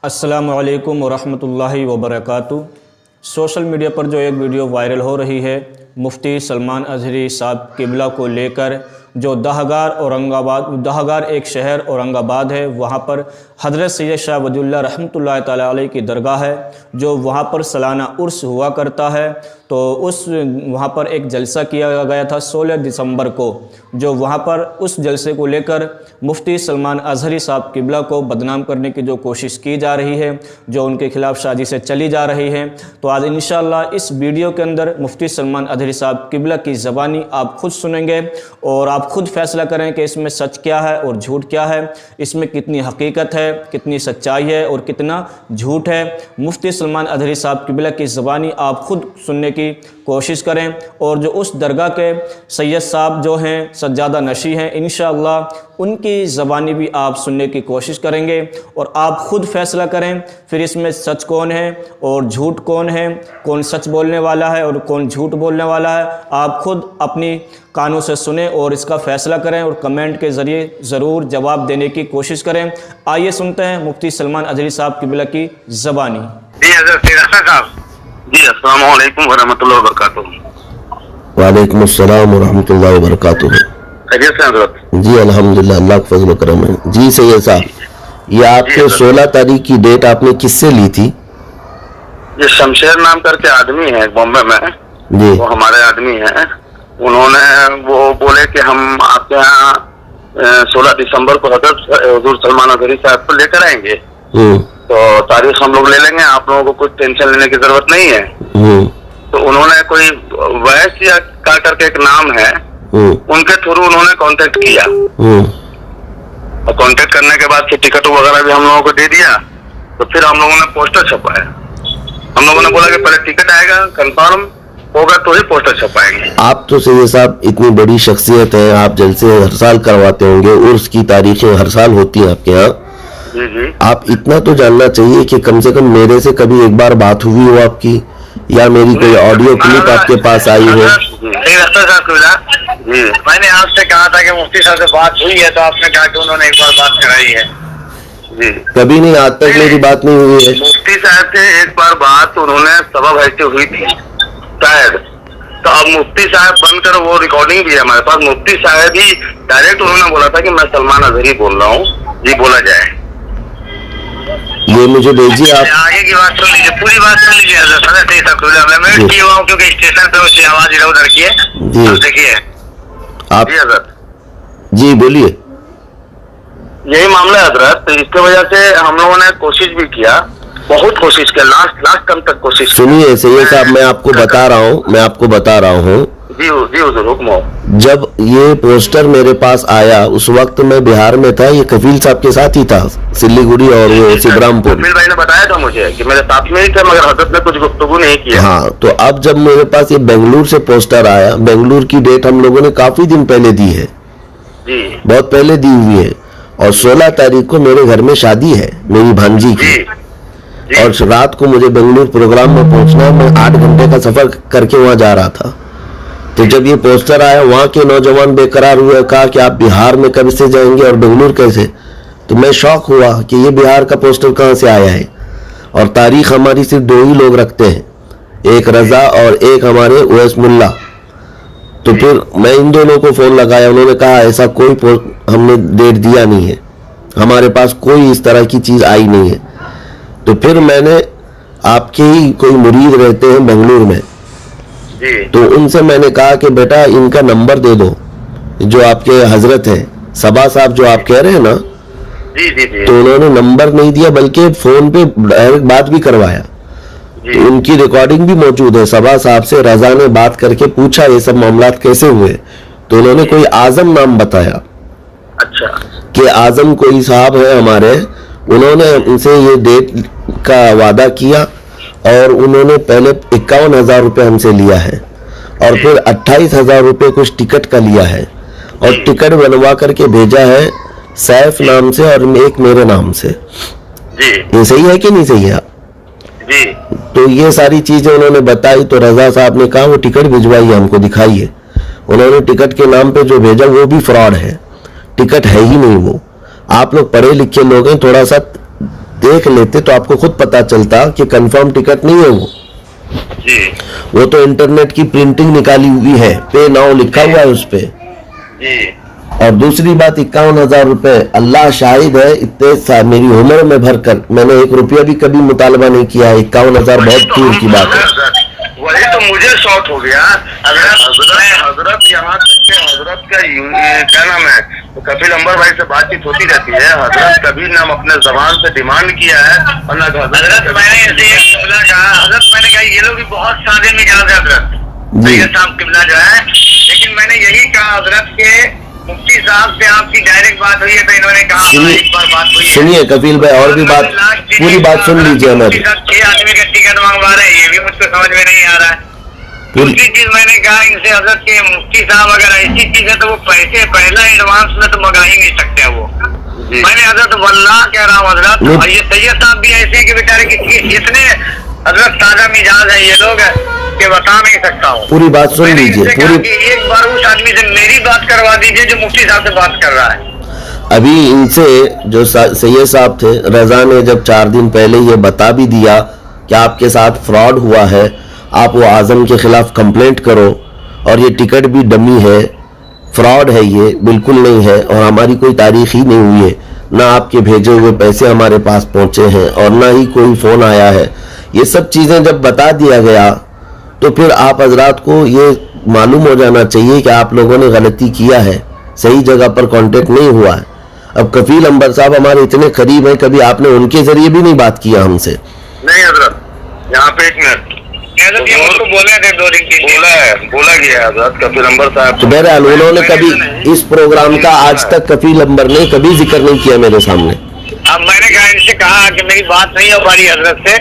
अस्सलामु अलैकुम वरहमतुल्लाहि वबरकातुहू। सोशल मीडिया पर जो एक वीडियो वायरल हो रही है मुफ्ती सलमान अज़हरी साहब किबला को लेकर, जो दहगार एक शहर औरंगाबाद है, वहाँ पर हज़रत सैयद शाह वलीउल्लाह रहमतुल्लाह ताला अलैह की दरगाह है, जो वहाँ पर सालाना उर्स हुआ करता है। तो वहाँ पर एक जलसा किया गया था 16 दिसंबर को, जो वहाँ पर उस जलसे को लेकर मुफ्ती सलमान अज़हरी साहब किबला को बदनाम करने की जो कोशिश की जा रही है, जो उनके खिलाफ़ साजिशें चली जा रही हैं। तो आज इंशाअल्लाह इस वीडियो के अंदर मुफ्ती सलमान अज़हरी साहब किबला की ज़बानी आप खुद सुनेंगे और आप खुद फैसला करें कि इसमें सच क्या है और झूठ क्या है, इसमें कितनी हकीकत है, कितनी सच्चाई है और कितना झूठ है। मुफ्ती सलमान अज़हरी साहब किबला की ज़बानी आप खुद सुनने की कोशिश करें और जो उस दरगाह के सैयद साहब जो हैं सज्जादा नशी हैं, इंशाअल्लाह उनकी ज़बानी भी आप सुनने की कोशिश करेंगे और आप खुद फैसला करें फिर इसमें सच कौन है और झूठ कौन है, कौन सच बोलने वाला है और कौन झूठ बोलने वाला है। आप खुद अपनी कानों से सुने और इसका फैसला करें और कमेंट के ज़रिए ज़रूर जवाब देने की कोशिश करें। आइए सुनते हैं मुफ्ती सलमान अज़हरी साहब किबला की ज़बानी। जी अस्सलाम वालेकुम वरहमतुल्लाहि वबरकातुहू। वालेकुम अस्सलाम वरहमतुल्लाहि वबरकातुहू। खैरियत से हज़रत? जी अल्हम्दुलिल्लाह, अल्लाह का फज़ल व करम है। जी सैयद साहब, ये आपके 16 तारीख की डेट आपने किससे ली थी? ये शमशेर नाम करके आदमी है बॉम्बे में जी, वो हमारे आदमी हैं। उन्होंने वो बोले कि हम आपके यहाँ 16 दिसंबर को हज़रत हुज़ूर सलमान अज़हरी साहब को लेकर आएंगे, तो तारीख हम लोग ले लेंगे, आप लोगों को कुछ टेंशन लेने की जरूरत नहीं है। तो उन्होंने कोई वैस या का करके एक नाम है, उनके थ्रू उन्होंने कांटेक्ट किया और कांटेक्ट करने के बाद फिर टिकट वगैरह भी हम लोगों को दे दिया। तो फिर हम लोगों ने पोस्टर छपाया। हम लोगों ने बोला कि पहले टिकट आएगा, कंफर्म होगा तो ही पोस्टर छपाएंगे। आप तो सैयद साहब इतनी बड़ी शख्सियत है, आप जलसे हर साल करवाते होंगे, उर्स की तारीखें हर साल होती हैं आपके यहाँ। जी जी, आप इतना तो जानना चाहिए कि कम से कम मेरे से कभी एक बार बात हुई हो आपकी, या मेरी कोई ऑडियो क्लिप आपके पास आई हो। जी, मैंने आपसे कहा था कि मुफ्ती साहब से बात हुई है, तो आपने कहा कि उन्होंने एक बार बात कराई है। जी, कभी नहीं, आज तक मेरी बात नहीं हुई है। मुफ्ती साहब से एक बार बात उन्होंने सबब ऐसे हुई थी शायद, तो अब मुफ्ती साहब बनकर वो रिकॉर्डिंग भी है हमारे पास। मुफ्ती साहब ही डायरेक्ट उन्होंने बोला था कि मैं सलमान अज़हरी बोल रहा हूँ, जी बोला जाए। ये मुझे भेजिए आप। आगे की बात सुन लीजिए, पूरी बात सुन लीजिए। मैं किया हुआ हूँ क्योंकि स्टेशन पे उसकी आवाज इधर उधर की है। जी देखिए आप। जी हज़रत, जी बोलिए। यही मामला है हज़रत। तो इसके वजह से हम लोगों ने कोशिश भी किया, बहुत कोशिश किया, लास्ट टर्म तक कोशिश। सुनिए सैयद साहब, मैं आपको बता रहा हूँ जी जी हुज़ूर, हुक्म हो। जब ये पोस्टर मेरे पास आया उस वक्त मैं बिहार में था, ये कफील साहब के साथ ही था, सिल्लीगुड़ी और वो सिबरामपुर। कफील भाई ने बताया था मुझे कि मेरे साथ में ही थे, मगर हज़रत ने कुछ गुफ्तगू नहीं किया। हाँ, तो अब जब मेरे पास ये बेंगलुरु से पोस्टर आया, बेंगलुरु की डेट हम लोगों ने काफी दिन पहले दी है, जी बहुत पहले दी हुई है, और 16 तारीख को मेरे घर में शादी है मेरी भांजी की, और रात को मुझे बेंगलुरु प्रोग्राम में पहुंचना है। मैं 8 घंटे का सफर करके वहां जा रहा था। तो जब ये पोस्टर आया, वहां के नौजवान बेकरार हुए, कहा कि आप बिहार में कब से जाएंगे और बेंगलुरु कैसे। तो मैं शौक हुआ कि ये बिहार का पोस्टर कहाँ से आया है, और तारीख हमारी सिर्फ 2 ही लोग रखते हैं, एक रजा और एक हमारे उवैस मुल्ला। तो फिर मैं इन दोनों को फोन लगाया, उन्होंने कहा ऐसा कोई हमने डेट दिया नहीं है, हमारे पास कोई इस तरह की चीज आई नहीं है। तो फिर मैंने, आपके ही कोई मुरीद रहते हैं बेंगलुरु में, तो उनसे मैंने कहा कि बेटा इनका नंबर दे दो, जो आपके हजरत हैं सबा साहब जो आप कह रहे हैं ना। जी जी जी। तो उन्होंने नंबर नहीं दिया, बल्कि फोन पे डायरेक्ट बात भी करवाया। तो उनकी रिकॉर्डिंग भी मौजूद है। सबा साहब से रजा ने बात करके पूछा ये सब मामलात कैसे हुए, तो उन्होंने कोई आजम नाम बताया। अच्छा, कि आजम कोई साहब है हमारे, उन्होंने उनसे ये डेट का वादा किया, और उन्होंने पहले 51,000 रुपये हमसे लिया है, और फिर 28,000 रुपये कुछ टिकट का लिया है, और टिकट बनवा करके भेजा है सैफ नाम से और एक मेरे नाम से। जी, ये सही है कि नहीं सही है? जी, तो ये सारी चीजें उन्होंने बताई। तो रजा साहब ने कहा वो टिकट भिजवाइए, हमको दिखाइए। उन्होंने टिकट के नाम पे जो भेजा वो भी फ्रॉड है, टिकट है ही नहीं वो। आप लोग पढ़े लिखे लोग हैं, थोड़ा सा देख लेते तो आपको खुद पता चलता कि कंफर्म टिकट नहीं है वो। जी वो तो इंटरनेट की प्रिंटिंग निकाली हुई है, पे नाउ लिखा हुआ है उस पे। जी। और दूसरी बात 51,000 रुपए, अल्लाह शाहिद है, इतने मेरी उम्र में भरकर मैंने 1 रुपया भी कभी मुतालबा नहीं किया है। 51,000 बहुत दूर की बात है। वही तो मुझे शॉक हो गया। अगर हजरत यहाँ तक के हजरत का क्या नाम है, तो कपिल अंबर भाई से बातचीत होती रहती है। हजरत कभी ना अपने जबान से डिमांड किया है और ना हजरत मैंने कहा, हजरत मैंने कहा ये लोग भी बहुत सादे मिजाज है हजरत सैयद साहब किबला जो है, लेकिन मैंने यही कहा हजरत के मुफ्ती साहब से आपकी डायरेक्ट बात हुई है तो इन्होंने कहा एक बार बात हुई है। सुनिए कपिल भाई, और भी बात, पूरी बात सुन लीजिए हमारी। 6 आदमी का टिकट मंगवा रहे हैं, ये भी मुझको समझ में नहीं आ रहा है। दूसरी चीज मैंने कहा इनसे हजरत के मुफ्ती साहब अगर ऐसी चीज है तो वो पैसे पहला एडवांस में तो मंगा ही नहीं सकते वो। मैंने हजरत वल्लाह कह रहा हूँ हजरत, और ये सैयद साहब भी ऐसे कि बेचारे की इतने हजरत ताजा मिजाज है ये लोग कि बता नहीं सकता हूँ। पूरी बात सुन लीजिए, पूरी एक बार उस आदमी से मेरी बात करवा दीजिए जो मुफ्ती साहब से बात कर रहा है। अभी इनसे जो सैयद साहब थे, रजा ने जब 4 दिन पहले ये बता भी दिया कि आपके साथ फ्रॉड हुआ है, आप वो आजम के खिलाफ कंप्लेंट करो और ये टिकट भी डमी है, फ्रॉड है, ये बिल्कुल नहीं है और हमारी कोई तारीख ही नहीं हुई है, ना आपके भेजे हुए पैसे हमारे पास पहुंचे हैं और ना ही कोई फ़ोन आया है। ये सब चीज़ें जब बता दिया गया तो फिर आप हजरात को ये मालूम हो जाना चाहिए कि आप लोगों ने गलती किया है, सही जगह पर कांटेक्ट नहीं हुआ है। अब कफील अंबर साहब हमारे इतने करीब हैं, कभी आपने उनके जरिए भी नहीं बात किया हमसे? नहीं हजरत, यहाँ पे एक मिनट तो बोले थे 2 दिन बोला गया हजरत कफील अंबर साहब। तो बहरहाल उन्होंने कभी इस प्रोग्राम का आज तक कफील अंबर ने कभी जिक्र नहीं किया मेरे सामने। अब मैंने कहा इनसे कहा कि मेरी बात नहीं हो पा रही हजरत से,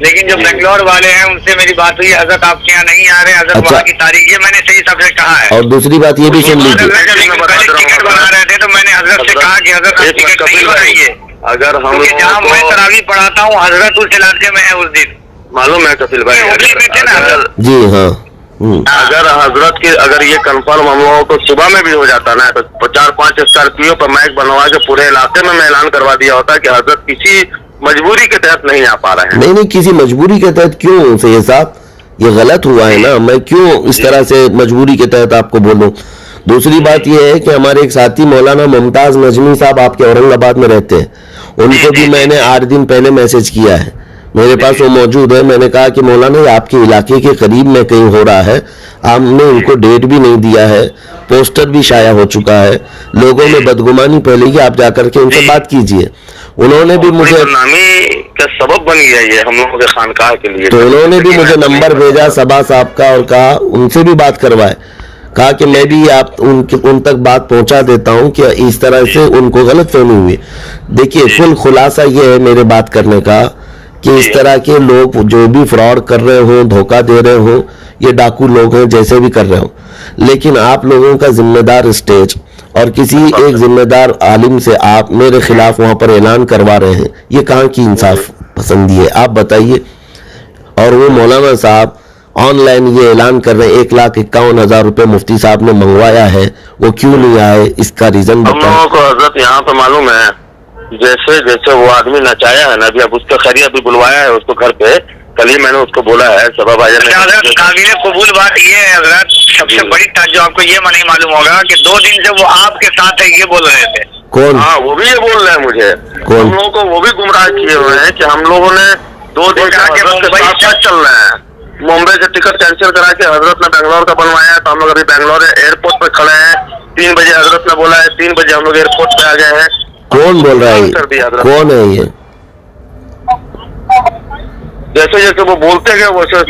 लेकिन जो बेंगलोर वाले हैं उनसे मेरी बात हुई, हजरत आपके यहाँ नहीं आ रहे हजरत, अच्छा। वहाँ की तारीख ये मैंने सही सबसे कहा है। और दूसरी बात ये भी सुन लीजिए, टिकट बना रहे थे तो मैंने हजरत से कहा कि हजरत आप टिकट नहीं बनाइए, अगर हम जहाँ मैं तरावी पढ़ाता हूँ हजरत उस इलाके में है उस दिन, मालूम है कपिल भाई? जी हाँ। अगर हजरत के अगर ये कंफर्म हम लोगों को सुबह में भी हो जाता ना तो 4-5 स्कॉर्पियो पर माइक बनवा के पूरे इलाके में मैं ऐलान करवा दिया होता कि हजरत किसी मजबूरी के तहत नहीं आ पा रहे हैं। नहीं, किसी मजबूरी के तहत क्यों सैयद साहब, ये गलत हुआ है ना, मैं क्यों इस तरह से मजबूरी के तहत आपको बोलूं। दूसरी बात यह है कि हमारे एक साथी मौलाना मुमताज नजमी साहब आपके औरंगाबाद में रहते हैं, उनको भी मैंने 8 दिन पहले मैसेज किया है, मेरे पास वो मौजूद है। मैंने कहा कि मौलाना ये आपके इलाके के करीब में कहीं हो रहा है, आपने उनको डेट भी नहीं दिया है, पोस्टर भी शाया हो चुका है, लोगों में बदगुमानी फैलेगी, आप जाकर के उनसे बात कीजिए। उन्होंने भी मुझे का सबब बन गया ये हम लोगों के खानकाह के लिए, तो उन्होंने भी मुझे नंबर भेजा सबा साहब का और कहा उनसे भी बात करवाए, कहा कि मैं भी आप उन तक बात पहुंचा देता हूं कि इस तरह से उनको गलतफहमी हुई। देखिए कुल खुलासा ये है मेरे बात करने का कि इस तरह के लोग जो भी फ्रॉड कर रहे हो, धोखा दे रहे हो, ये डाकू लोग हैं जैसे भी कर रहे हो, लेकिन आप लोगों का जिम्मेदार स्टेज और किसी एक जिम्मेदार आलिम से आप मेरे खिलाफ वहां पर ऐलान करवा रहे हैं, ये कहाँ की इंसाफ पसंदी है आप बताइए। और वो मौलाना साहब ऑनलाइन ये ऐलान कर रहे हैं 1,51,000 रुपए मुफ्ती साहब ने मंगवाया है, वो क्यों नहीं आए, इसका रीजन बताएं। हम लोगों को हजरत यहाँ पे मालूम है जैसे जैसे वो आदमी नचाया है ना, अभी अब उसका खैरिया भी बुलवाया है उसको घर पे, कल ही मैंने उसको बोला है सबा भाईजान ने। काबिल कबूल बात ये है हजरत, सबसे बड़ी जो आपको ये नहीं मालूम होगा कि 2 दिन से वो आपके साथ है ये बोल रहे थे। कौन? हाँ वो भी ये बोल रहे हैं मुझे, हम लोगों को वो भी गुमराह किए हुए हैं कि हम लोगों ने 2 दिन से चल रहे हैं, मुंबई से टिकट कैंसिल करा के हजरत ने बेंगलोर का बनवाया है, तो हम लोग अभी बेंगलोर एयरपोर्ट पे खड़े हैं, 3 बजे हजरत ने बोला है, 3 बजे हम लोग एयरपोर्ट पे आ गए हैं। कौन बोल रहा है, कौन है ये? जैसे जैसे वो बोलते गए वैसे है,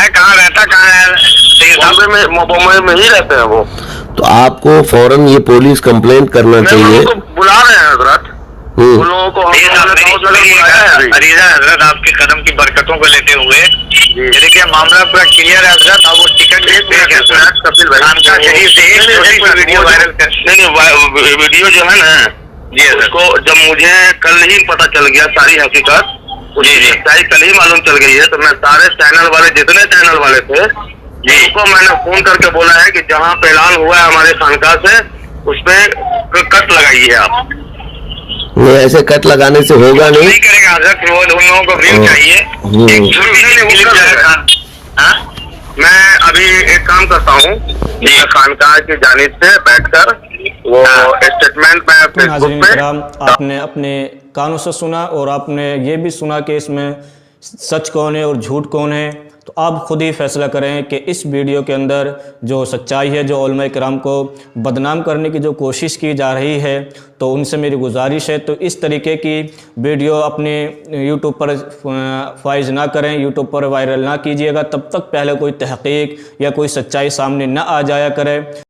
कहाँ रहता कहाँ है, मुंबई में ही रहते हैं वो। तो आपको फौरन ये पुलिस कंप्लेंट करना चाहिए। तो बुला रहे हैं हजरत, उन लोगों को हजरत आपके कदम की बरकतों को लेते हुए देखिए मामला पूरा क्लियर है हजरत। अब वो टिकट कपिल भाई वीडियो वायरल कर, नहीं वीडियो जो है ना जी उसको जब मुझे कल ही पता चल गया सारी हकीकत, सच्चाई कल ही मालूम चल गई है, तो मैं सारे चैनल वाले जितने चैनल वाले थे उनको मैंने फोन करके बोला है कि जहाँ पे ऐलान हुआ है हमारे खानकाह से उस पे कट लगाइए आप। नहीं ऐसे कट लगाने से होगा नहीं, हाजर वो उन लोगों को व्यू चाहिए। एक छोटी सी क्लिप जो है, हाँ? मैं अभी एक काम करता हूँ, खानकाह की जानिब से बैठकर वो स्टेटमेंट में फेसबुक नाज़रीन पे किराम, आपने अपने कानों से सुना और आपने ये भी सुना कि इसमें सच कौन है और झूठ कौन है। तो आप खुद ही फैसला करें कि इस वीडियो के अंदर जो सच्चाई है, जो उलमा किराम को बदनाम करने की जो कोशिश की जा रही है, तो उनसे मेरी गुजारिश है तो इस तरीके की वीडियो अपने यूट्यूब पर फाइज ना करें, यूट्यूब पर वायरल ना कीजिएगा। तब तक पहले कोई तहकीक या कोई सच्चाई सामने ना आ जाया करे।